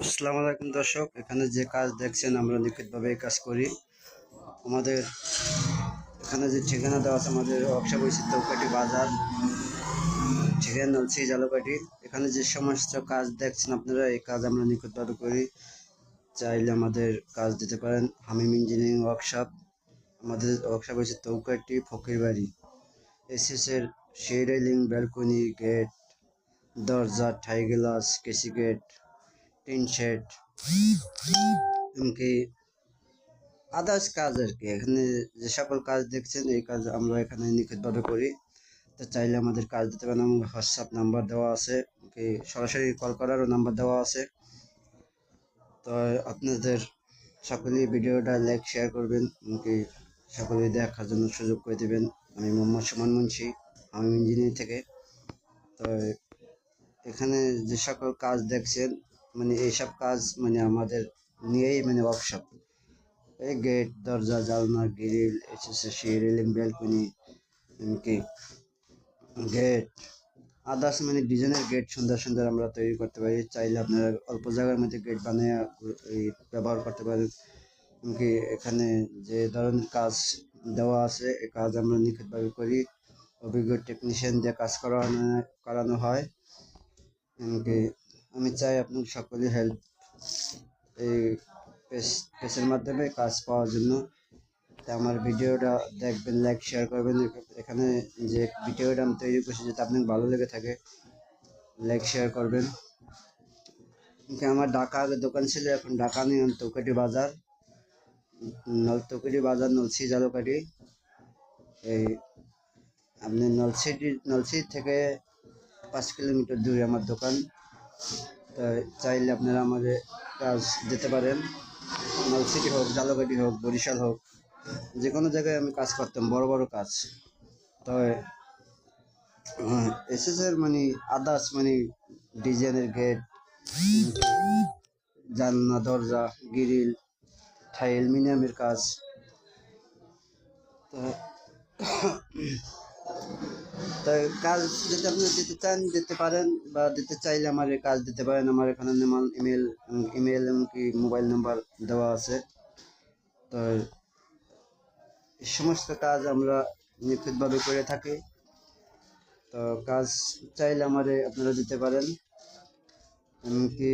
আসসালামু আলাইকুম দর্শক, এখানে যে কাজ দেখছেন আমরা নিখুঁতভাবে এই কাজ করি। আমাদের এখানে যে ঠিকানা দেওয়া আছে, আমাদের ওয়ার্কশপ হয়েছে চৌকাঠি বাজার, ঠিকানা নলছি জালকাঠি। এখানে যে সমস্ত কাজ দেখছেন আপনারা, এই কাজ আমরা নিখুঁতভাবে করি। চাইলে আমাদের কাজ দিতে পারেন। হামিম ইঞ্জিনিয়ারিং ওয়ার্কশপ। আমাদের ওয়ার্কশপ হয়েছে চৌকাঠি Fakirbari. এসএসের C railing, balcony, gate, দরজা, ঠাই গ্লাস, কেসি গেট, টিন শেড, এমনকি আদার্স কাজ আর কি। এখানে যে সকল কাজ দেখছেন, এই কাজ আমরা এখানে নিখুঁতভাবে করি। তো চাইলে আমাদের কাজ দিতে পারেন। আমার হোয়াটসঅ্যাপ নাম্বার দেওয়া আছে, কি সরাসরি কল করারও নাম্বার দেওয়া আছে। তো আপনাদের সকলেই ভিডিওটা লাইক শেয়ার করবেন, কি সকলেই দেখার জন্য সুযোগ করে দেবেন। আমি মোহাম্মদ সুমন মুন্সি, আমি ইঞ্জিনিয়ার থেকে। তো এখানে যে সকল কাজ দেখছেন, মানে এইসব কাজ মানে আমাদের নিয়েই মানে ওয়ার্কশপ। এই গেট, দরজা, জানলা, গ্রিল, এসএসসি রেলিং, ব্যালকনি, এমনকি গেট, আদার্স মানে ডিজাইনের গেট সুন্দর সুন্দর আমরা তৈরি করতে পারি। চাইলে আপনারা অল্প জায়গার মধ্যে গেট বানিয়ে এই ব্যবহার করতে পারেন। এমনকি এখানে যে ধরনের কাজ দেওয়া আছে, এই কাজ আমরা নিখুঁতভাবে করি। অভিজ্ঞ টেকনিশিয়ান দিয়ে কাজ করানো হয়। এমনকি আমি চাই আপনার সকলেই হেল্প এই পেজের মাধ্যমে কাজ পাওয়ার জন্য। আমার ভিডিওটা দেখবেন, লাইক শেয়ার করবেন। এখানে যে ভিডিওটা আমি তৈরি করছি, যদি আপনার ভালো লেগে থাকে লাইক শেয়ার করবেন। আমার ঢাকা আগে দোকান ছিল, এখন ঢাকা নেই, চৌকাঠি বাজার, চৌকাঠি বাজার, নলছি জালকাঠি। এই আপনি নলছি থেকে 5 কিলোমিটার দূরে আমার দোকান। তাই চাইলে আপনারা আমাদের কাজ দিতে পারেন। নলছিটি হোক, জালকাঠি হোক, বরিশাল হোক, যে কোনো জায়গায় আমি কাজ করতাম, বড় বড় কাজ। তবে এসএসের মানে আদার্স মানে ডিজাইনের গেট, জানলা, দরজা, গ্রিল, ঠাই, অ্যালুমিনিয়ামের কাজ। তো তাই কাজ যদি আপনি দিতে চান দিতে পারেন, বা দিতে চাইলে আমার এই কাজ দিতে পারেন। আমার এখানে ইমেল এমনকি মোবাইল নাম্বার দেওয়া আছে। তো এই সমস্ত কাজ আমরা নিখুঁতভাবে করে থাকি। তো কাজ চাইলে আমারে আপনারা দিতে পারেন। এমনকি